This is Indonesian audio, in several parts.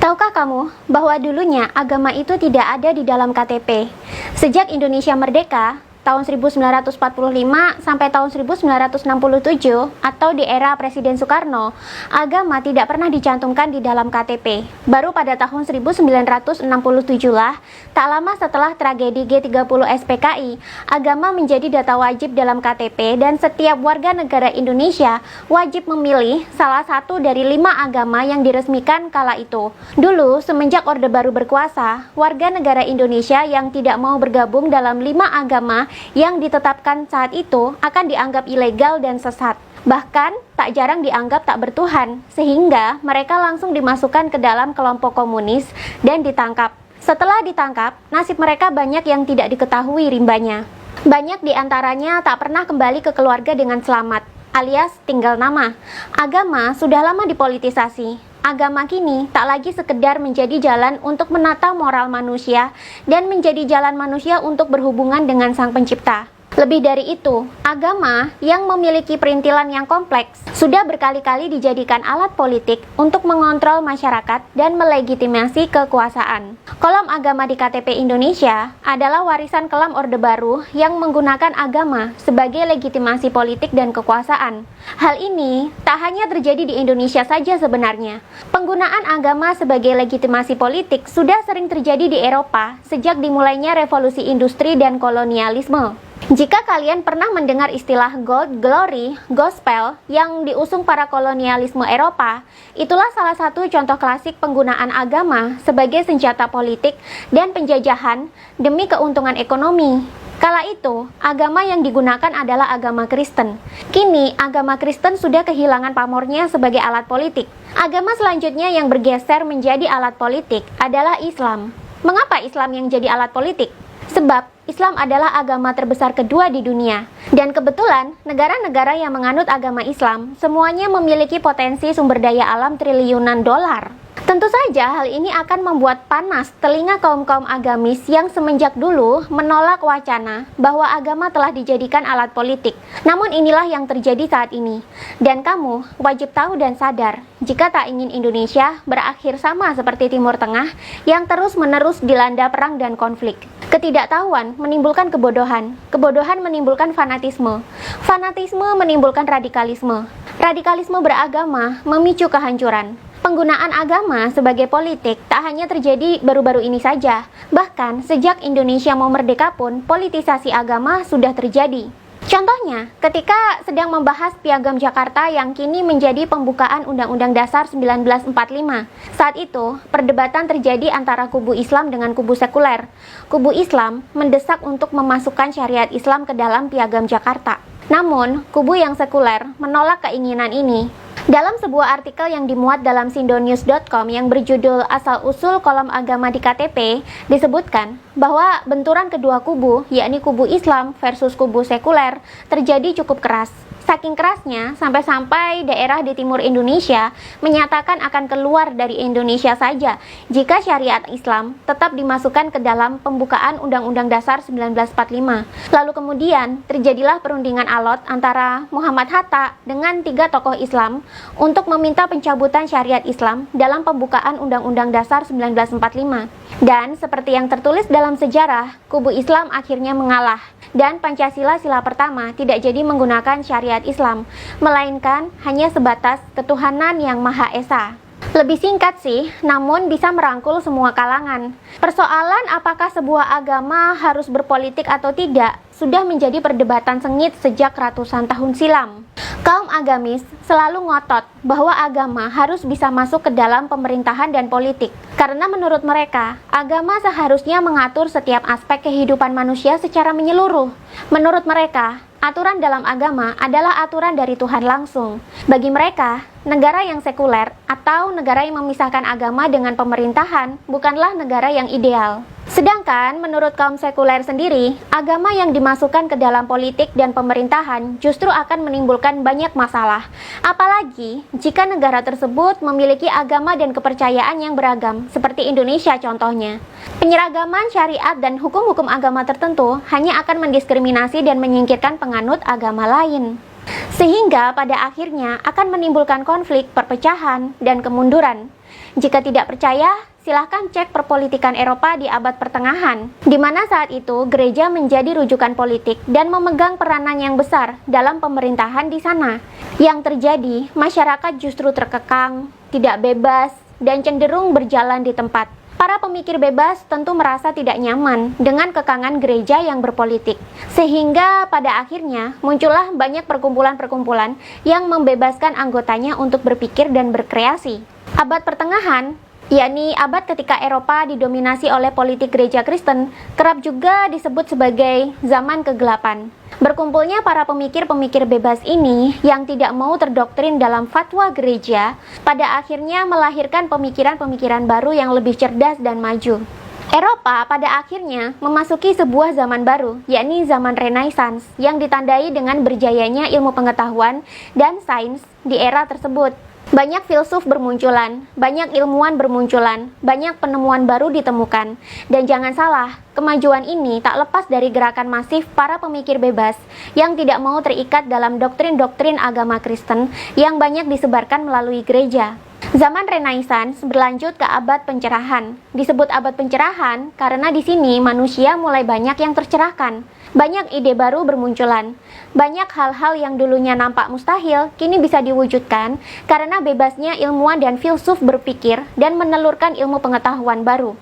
Tahukah kamu bahwa dulunya agama itu tidak ada di dalam KTP? Sejak Indonesia merdeka, tahun 1945 sampai tahun 1967 atau di era Presiden Soekarno, agama tidak pernah dicantumkan di dalam KTP. Baru pada tahun 1967 lah, tak lama setelah tragedi G30 SPKI, agama menjadi data wajib dalam KTP dan setiap warga negara Indonesia wajib memilih salah satu dari 5 agama yang diresmikan kala itu. Dulu, semenjak Orde Baru berkuasa, warga negara Indonesia yang tidak mau bergabung dalam 5 agama yang ditetapkan saat itu akan dianggap ilegal dan sesat. Bahkan, tak jarang dianggap tak bertuhan, sehingga mereka langsung dimasukkan ke dalam kelompok komunis dan ditangkap. Setelah ditangkap, nasib mereka banyak yang tidak diketahui rimbanya. Banyak di antaranya tak pernah kembali ke keluarga dengan selamat, alias tinggal nama. Agama sudah lama dipolitisasi. Agama kini tak lagi sekedar menjadi jalan untuk menata moral manusia dan menjadi jalan manusia untuk berhubungan dengan Sang Pencipta. Lebih dari itu, agama yang memiliki perintilan yang kompleks sudah berkali-kali dijadikan alat politik untuk mengontrol masyarakat dan melegitimasi kekuasaan. Kolom agama di KTP Indonesia adalah warisan kelam Orde Baru yang menggunakan agama sebagai legitimasi politik dan kekuasaan. Hal ini tak hanya terjadi di Indonesia saja sebenarnya. Penggunaan agama sebagai legitimasi politik sudah sering terjadi di Eropa sejak dimulainya revolusi industri dan kolonialisme. Jika kalian pernah mendengar istilah Gold Glory, Gospel yang diusung para kolonialisme Eropa, itulah salah satu contoh klasik penggunaan agama sebagai senjata politik dan penjajahan demi keuntungan ekonomi. Kala itu, agama yang digunakan adalah agama Kristen. Kini, agama Kristen sudah kehilangan pamornya sebagai alat politik. Agama selanjutnya yang bergeser menjadi alat politik adalah Islam. Mengapa Islam yang jadi alat politik? Sebab Islam adalah agama terbesar kedua di dunia. Dan kebetulan, negara-negara yang menganut agama Islam semuanya memiliki potensi sumber daya alam triliunan dolar. Tentu saja hal ini akan membuat panas telinga kaum-kaum agamis yang semenjak dulu menolak wacana bahwa agama telah dijadikan alat politik. Namun inilah yang terjadi saat ini. Dan kamu wajib tahu dan sadar jika tak ingin Indonesia berakhir sama seperti Timur Tengah yang terus-menerus dilanda perang dan konflik. Ketidaktahuan menimbulkan kebodohan, kebodohan menimbulkan fanatisme, fanatisme menimbulkan radikalisme, radikalisme beragama memicu kehancuran. Penggunaan agama sebagai politik tak hanya terjadi baru-baru ini saja, bahkan sejak Indonesia mau merdeka pun politisasi agama sudah terjadi. Contohnya, ketika sedang membahas Piagam Jakarta yang kini menjadi pembukaan Undang-Undang Dasar 1945. Saat itu, perdebatan terjadi antara kubu Islam dengan kubu sekuler. Kubu Islam mendesak untuk memasukkan syariat Islam ke dalam Piagam Jakarta. Namun, kubu yang sekuler menolak keinginan ini. Dalam sebuah artikel yang dimuat dalam sindonews.com yang berjudul Asal-Usul Kolom Agama di KTP, disebutkan bahwa benturan kedua kubu, yakni kubu Islam versus kubu sekuler, terjadi cukup keras. Saking kerasnya, sampai-sampai daerah di timur Indonesia menyatakan akan keluar dari Indonesia saja jika syariat Islam tetap dimasukkan ke dalam pembukaan Undang-Undang Dasar 1945. Lalu kemudian terjadilah perundingan alot antara Muhammad Hatta dengan 3 tokoh Islam untuk meminta pencabutan syariat Islam dalam pembukaan Undang-Undang Dasar 1945. Dan seperti yang tertulis dalam sejarah, kubu Islam akhirnya mengalah dan Pancasila sila pertama tidak jadi menggunakan syariat Islam, melainkan hanya sebatas ketuhanan yang Maha Esa. Lebih singkat sih, namun bisa merangkul semua kalangan. Persoalan apakah sebuah agama harus berpolitik atau tidak sudah menjadi perdebatan sengit sejak ratusan tahun silam. Kaum agamis selalu ngotot bahwa agama harus bisa masuk ke dalam pemerintahan dan politik. Karena menurut mereka, agama seharusnya mengatur setiap aspek kehidupan manusia secara menyeluruh. Menurut mereka, aturan dalam agama adalah aturan dari Tuhan langsung. Bagi mereka, negara yang sekuler atau negara yang memisahkan agama dengan pemerintahan bukanlah negara yang ideal. Sedangkan menurut kaum sekuler sendiri, agama yang dimasukkan ke dalam politik dan pemerintahan justru akan menimbulkan banyak masalah. Apalagi jika negara tersebut memiliki agama dan kepercayaan yang beragam, seperti Indonesia contohnya. Penyeragaman syariat dan hukum-hukum agama tertentu hanya akan mendiskriminasi dan menyingkirkan penganut agama lain. Sehingga pada akhirnya akan menimbulkan konflik, perpecahan, dan kemunduran. Jika tidak percaya, silahkan cek perpolitikan Eropa di abad pertengahan, di mana saat itu gereja menjadi rujukan politik dan memegang peranan yang besar dalam pemerintahan di sana. Yang terjadi, masyarakat justru terkekang, tidak bebas, dan cenderung berjalan di tempat. Para pemikir bebas tentu merasa tidak nyaman dengan kekangan gereja yang berpolitik, sehingga pada akhirnya muncullah banyak perkumpulan-perkumpulan yang membebaskan anggotanya untuk berpikir dan berkreasi. Abad pertengahan, yakni abad ketika Eropa didominasi oleh politik gereja Kristen, kerap juga disebut sebagai zaman kegelapan. Berkumpulnya para pemikir-pemikir bebas ini yang tidak mau terdoktrin dalam fatwa gereja, pada akhirnya melahirkan pemikiran-pemikiran baru yang lebih cerdas dan maju. Eropa pada akhirnya memasuki sebuah zaman baru, yakni zaman Renaissance, yang ditandai dengan berjayanya ilmu pengetahuan dan sains di era tersebut. Banyak filsuf bermunculan, banyak ilmuwan bermunculan, banyak penemuan baru ditemukan. Dan jangan salah, kemajuan ini tak lepas dari gerakan masif para pemikir bebas yang tidak mau terikat dalam doktrin-doktrin agama Kristen yang banyak disebarkan melalui gereja. Zaman Renaissance berlanjut ke abad pencerahan. Disebut abad pencerahan karena di sini manusia mulai banyak yang tercerahkan. Banyak ide baru bermunculan. Banyak hal-hal yang dulunya nampak mustahil kini bisa diwujudkan karena bebasnya ilmuwan dan filsuf berpikir dan menelurkan ilmu pengetahuan baru.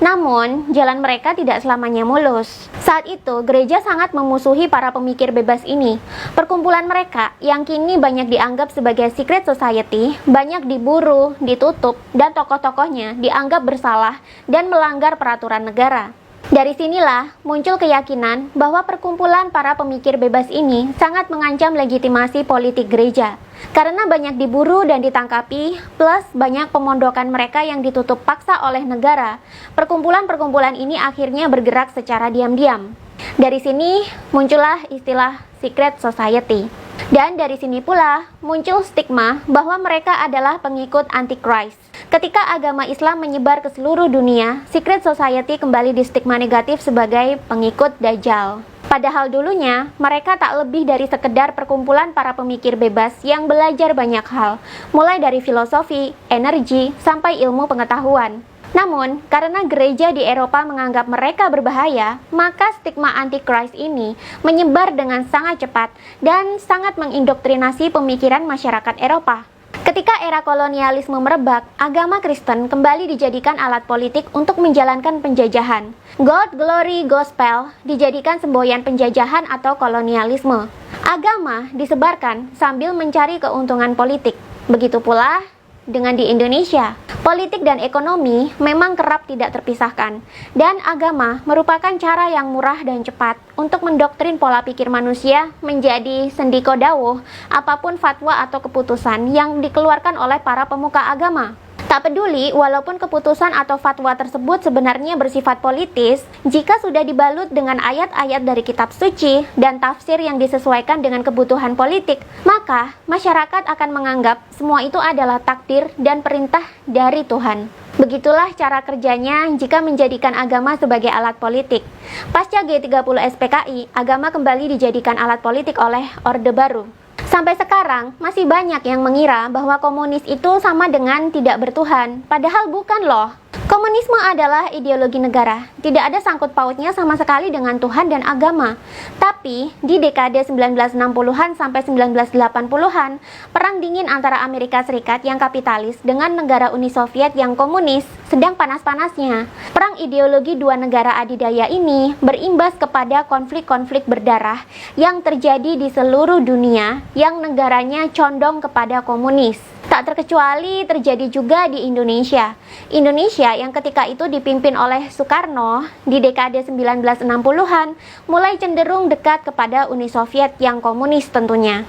Namun, jalan mereka tidak selamanya mulus. Saat itu, gereja sangat memusuhi para pemikir bebas ini. Perkumpulan mereka yang kini banyak dianggap sebagai secret society, banyak diburu, ditutup, dan tokoh-tokohnya dianggap bersalah dan melanggar peraturan negara. Dari sinilah muncul keyakinan bahwa perkumpulan para pemikir bebas ini sangat mengancam legitimasi politik gereja. Karena banyak diburu dan ditangkapi, plus banyak pemondokan mereka yang ditutup paksa oleh negara, perkumpulan-perkumpulan ini akhirnya bergerak secara diam-diam. Dari sini muncullah istilah secret society. Dan dari sini pula muncul stigma bahwa mereka adalah pengikut Antichrist. Ketika agama Islam menyebar ke seluruh dunia, secret society kembali distigma negatif sebagai pengikut Dajjal. Padahal dulunya, mereka tak lebih dari sekedar perkumpulan para pemikir bebas yang belajar banyak hal, mulai dari filosofi, energi, sampai ilmu pengetahuan. Namun, karena gereja di Eropa menganggap mereka berbahaya, maka stigma Antichrist ini menyebar dengan sangat cepat dan sangat mengindoktrinasi pemikiran masyarakat Eropa. Ketika era kolonialisme merebak, agama Kristen kembali dijadikan alat politik untuk menjalankan penjajahan. God, Glory, Gospel dijadikan semboyan penjajahan atau kolonialisme. Agama disebarkan sambil mencari keuntungan politik. Begitu pula dengan di Indonesia. Politik dan ekonomi memang kerap tidak terpisahkan, dan agama merupakan cara yang murah dan cepat untuk mendoktrin pola pikir manusia menjadi sendiko dawuh apapun fatwa atau keputusan yang dikeluarkan oleh para pemuka agama. Tak peduli walaupun keputusan atau fatwa tersebut sebenarnya bersifat politis, jika sudah dibalut dengan ayat-ayat dari kitab suci dan tafsir yang disesuaikan dengan kebutuhan politik, maka masyarakat akan menganggap semua itu adalah takdir dan perintah dari Tuhan. Begitulah cara kerjanya jika menjadikan agama sebagai alat politik. Pasca G30 SPKI, agama kembali dijadikan alat politik oleh Orde Baru. Sampai sekarang, masih banyak yang mengira bahwa komunis itu sama dengan tidak bertuhan. Padahal bukan loh. Komunisme adalah ideologi negara. Tidak ada sangkut pautnya sama sekali dengan Tuhan dan agama. Tapi, di dekade 1960-an sampai 1980-an, perang dingin antara Amerika Serikat yang kapitalis dengan negara Uni Soviet yang komunis sedang panas-panasnya. Perang ideologi dua negara adidaya ini berimbas kepada konflik-konflik berdarah yang terjadi di seluruh dunia yang negaranya condong kepada komunis. Tak terkecuali terjadi juga di Indonesia. Indonesia yang ketika itu dipimpin oleh Soekarno di dekade 1960-an mulai cenderung dekat kepada Uni Soviet yang komunis tentunya.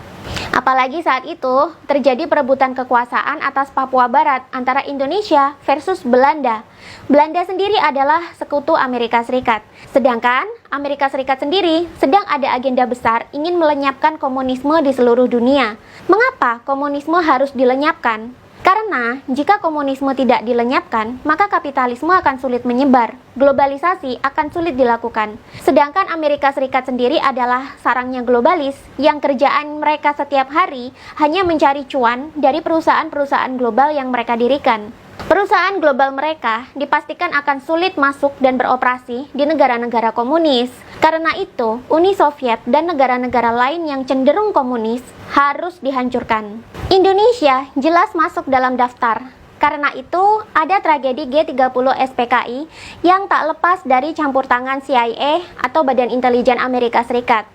Apalagi saat itu terjadi perebutan kekuasaan atas Papua Barat antara Indonesia versus Belanda. Belanda sendiri adalah sekutu Amerika Serikat. Sedangkan Amerika Serikat sendiri sedang ada agenda besar ingin melenyapkan komunisme di seluruh dunia. Mengapa komunisme harus dilenyapkan? Karena jika komunisme tidak dilenyapkan, maka kapitalisme akan sulit menyebar, globalisasi akan sulit dilakukan. Sedangkan Amerika Serikat sendiri adalah sarangnya globalis yang kerjaan mereka setiap hari hanya mencari cuan dari perusahaan-perusahaan global yang mereka dirikan. Perusahaan global mereka dipastikan akan sulit masuk dan beroperasi di negara-negara komunis. Karena itu, Uni Soviet dan negara-negara lain yang cenderung komunis harus dihancurkan. Indonesia jelas masuk dalam daftar. Karena itu, ada tragedi G30 SPKI yang tak lepas dari campur tangan CIA atau Badan Intelijen Amerika Serikat.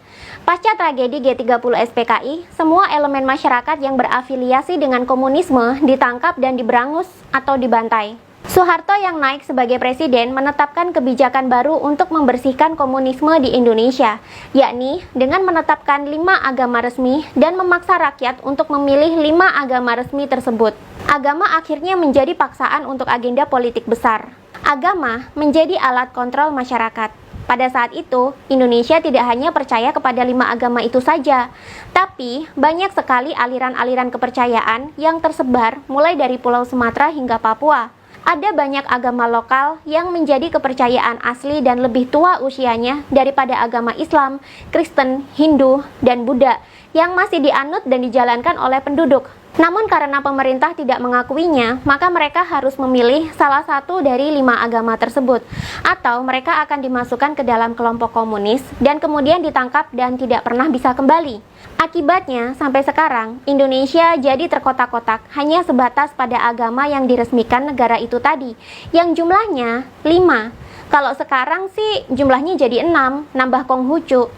Pasca tragedi G30 SPKI, semua elemen masyarakat yang berafiliasi dengan komunisme ditangkap dan diberangus atau dibantai. Soeharto yang naik sebagai presiden menetapkan kebijakan baru untuk membersihkan komunisme di Indonesia, yakni dengan menetapkan 5 agama resmi dan memaksa rakyat untuk memilih 5 agama resmi tersebut. Agama akhirnya menjadi paksaan untuk agenda politik besar. Agama menjadi alat kontrol masyarakat. Pada saat itu, Indonesia tidak hanya percaya kepada 5 agama itu saja, tapi banyak sekali aliran-aliran kepercayaan yang tersebar mulai dari Pulau Sumatera hingga Papua. Ada banyak agama lokal yang menjadi kepercayaan asli dan lebih tua usianya daripada agama Islam, Kristen, Hindu, dan Buddha yang masih dianut dan dijalankan oleh penduduk. Namun karena pemerintah tidak mengakuinya, maka mereka harus memilih salah satu dari 5 agama tersebut, atau mereka akan dimasukkan ke dalam kelompok komunis dan kemudian ditangkap dan tidak pernah bisa kembali. Akibatnya, sampai sekarang, Indonesia jadi terkotak-kotak hanya sebatas pada agama yang diresmikan negara itu tadi, yang jumlahnya 5. Kalau sekarang sih jumlahnya jadi 6, nambah Konghucu.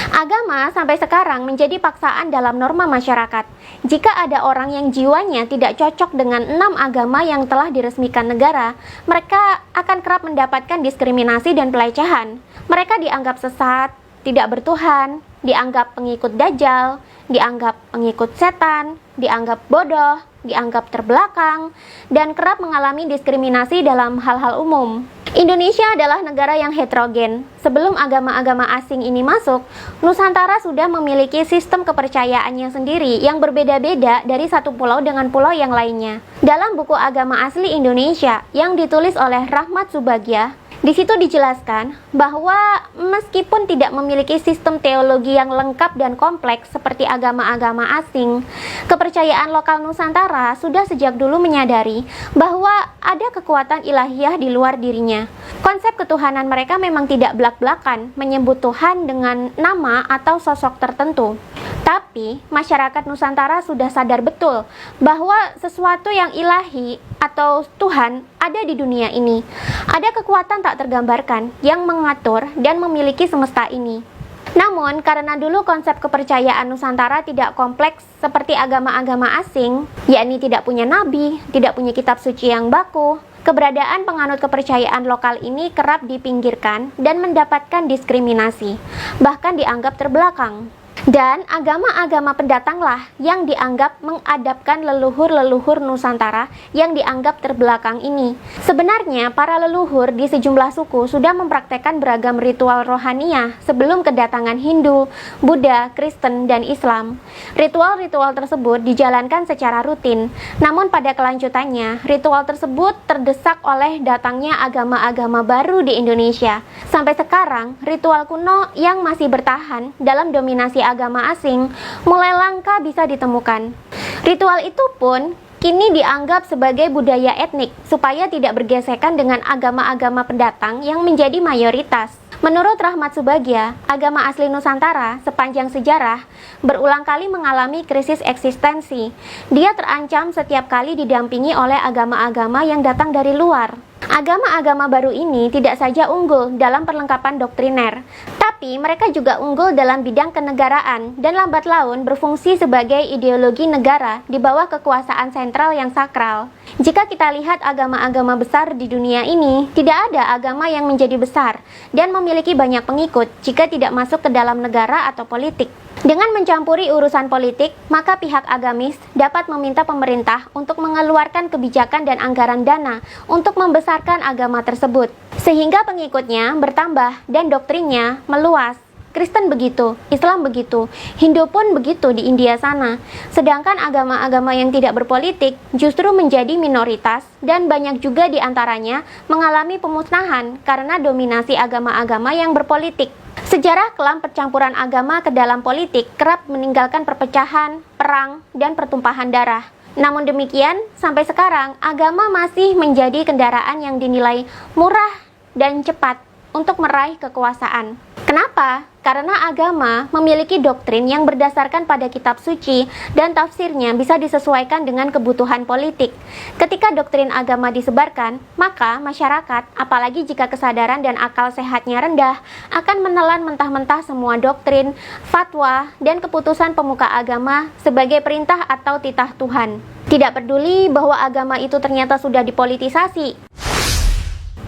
Agama sampai sekarang menjadi paksaan dalam norma masyarakat. Jika ada orang yang jiwanya tidak cocok dengan 6 agama yang telah diresmikan negara, mereka akan kerap mendapatkan diskriminasi dan pelecehan. Mereka dianggap sesat, tidak bertuhan, dianggap pengikut Dajjal, dianggap pengikut setan, dianggap bodoh, dianggap terbelakang, dan kerap mengalami diskriminasi dalam hal-hal umum. Indonesia adalah negara yang heterogen. Sebelum agama-agama asing ini masuk, Nusantara sudah memiliki sistem kepercayaannya sendiri yang berbeda-beda dari satu pulau dengan pulau yang lainnya. Dalam buku Agama Asli Indonesia yang ditulis oleh Rahmat Subagja, di situ dijelaskan bahwa meskipun tidak memiliki sistem teologi yang lengkap dan kompleks seperti agama-agama asing, kepercayaan lokal Nusantara sudah sejak dulu menyadari bahwa ada kekuatan ilahiyah di luar dirinya. Konsep ketuhanan mereka memang tidak belak-belakan menyebut Tuhan dengan nama atau sosok tertentu. Tapi, masyarakat Nusantara sudah sadar betul bahwa sesuatu yang ilahi atau Tuhan ada di dunia ini. Ada kekuatan tak tergambarkan yang mengatur dan memiliki semesta ini. Namun, karena dulu konsep kepercayaan Nusantara tidak kompleks seperti agama-agama asing, yakni tidak punya nabi, tidak punya kitab suci yang baku, keberadaan penganut kepercayaan lokal ini kerap dipinggirkan dan mendapatkan diskriminasi, bahkan dianggap terbelakang. Dan agama-agama pendatanglah yang dianggap mengadapkan leluhur-leluhur Nusantara yang dianggap terbelakang ini. Sebenarnya, para leluhur di sejumlah suku sudah mempraktekkan beragam ritual rohaniah sebelum kedatangan Hindu, Buddha, Kristen, dan Islam. Ritual-ritual tersebut dijalankan secara rutin, namun pada kelanjutannya, ritual tersebut terdesak oleh datangnya agama-agama baru di Indonesia. Sampai sekarang, ritual kuno yang masih bertahan dalam dominasi agama asing mulai langka bisa ditemukan. Ritual itu pun kini dianggap sebagai budaya etnik supaya tidak bergesekan dengan agama-agama pendatang yang menjadi mayoritas. Menurut Rahmat Subagja, agama asli Nusantara sepanjang sejarah berulang kali mengalami krisis eksistensi. Dia terancam setiap kali didampingi oleh agama-agama yang datang dari luar. Agama-agama baru ini tidak saja unggul dalam perlengkapan doktriner, tapi mereka juga unggul dalam bidang kenegaraan dan lambat laun berfungsi sebagai ideologi negara di bawah kekuasaan sentral yang sakral. Jika kita lihat agama-agama besar di dunia ini, tidak ada agama yang menjadi besar dan memiliki banyak pengikut jika tidak masuk ke dalam negara atau politik. Dengan mencampuri urusan politik, maka pihak agamis dapat meminta pemerintah untuk mengeluarkan kebijakan dan anggaran dana untuk membesarkan agama tersebut, sehingga pengikutnya bertambah dan doktrinnya meluas. Kristen begitu, Islam begitu, Hindu pun begitu di India sana. Sedangkan agama-agama yang tidak berpolitik justru menjadi minoritas dan banyak juga di antaranya mengalami pemusnahan karena dominasi agama-agama yang berpolitik. Sejarah kelam percampuran agama ke dalam politik kerap meninggalkan perpecahan, perang, dan pertumpahan darah. Namun demikian, sampai sekarang agama masih menjadi kendaraan yang dinilai murah dan cepat untuk meraih kekuasaan. Kenapa? Karena agama memiliki doktrin yang berdasarkan pada kitab suci dan tafsirnya bisa disesuaikan dengan kebutuhan politik. Ketika doktrin agama disebarkan, maka masyarakat, apalagi jika kesadaran dan akal sehatnya rendah, akan menelan mentah-mentah semua doktrin, fatwa, dan keputusan pemuka agama sebagai perintah atau titah Tuhan. Tidak peduli bahwa agama itu ternyata sudah dipolitisasi.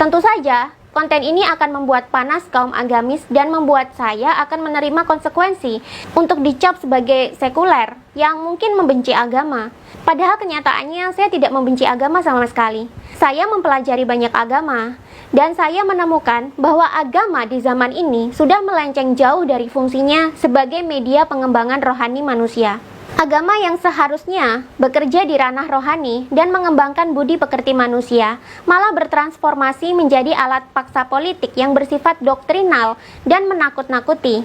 Tentu saja, konten ini akan membuat panas kaum agamis dan membuat saya akan menerima konsekuensi untuk dicap sebagai sekuler yang mungkin membenci agama. Padahal kenyataannya saya tidak membenci agama sama sekali. Saya mempelajari banyak agama dan saya menemukan bahwa agama di zaman ini sudah melenceng jauh dari fungsinya sebagai media pengembangan rohani manusia. Agama yang seharusnya bekerja di ranah rohani dan mengembangkan budi pekerti manusia malah bertransformasi menjadi alat paksa politik yang bersifat doktrinal dan menakut-nakuti.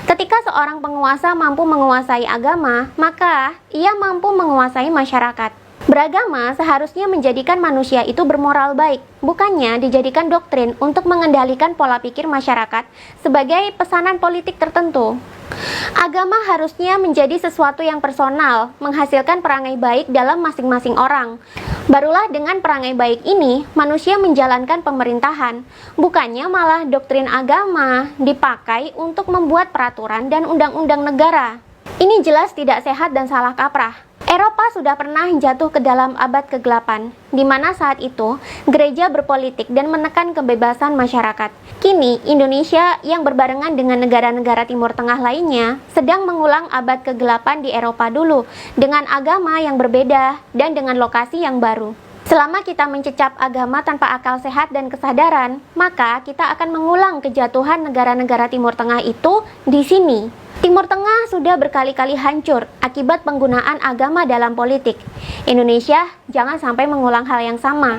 Ketika seorang penguasa mampu menguasai agama, maka ia mampu menguasai masyarakat. Beragama seharusnya menjadikan manusia itu bermoral baik, bukannya dijadikan doktrin untuk mengendalikan pola pikir masyarakat sebagai pesanan politik tertentu. Agama harusnya menjadi sesuatu yang personal, menghasilkan perangai baik dalam masing-masing orang. Barulah dengan perangai baik ini, manusia menjalankan pemerintahan, bukannya malah doktrin agama dipakai untuk membuat peraturan dan undang-undang negara. Ini jelas tidak sehat dan salah kaprah. Eropa sudah pernah jatuh ke dalam abad ke-8, di mana saat itu gereja berpolitik dan menekan kebebasan masyarakat. Kini, Indonesia yang berbarengan dengan negara-negara Timur Tengah lainnya sedang mengulang abad ke-8 di Eropa dulu, dengan agama yang berbeda dan dengan lokasi yang baru. Selama kita mencecap agama tanpa akal sehat dan kesadaran, maka kita akan mengulang kejatuhan negara-negara Timur Tengah itu di sini. Timur Tengah sudah berkali-kali hancur akibat penggunaan agama dalam politik. Indonesia jangan sampai mengulang hal yang sama.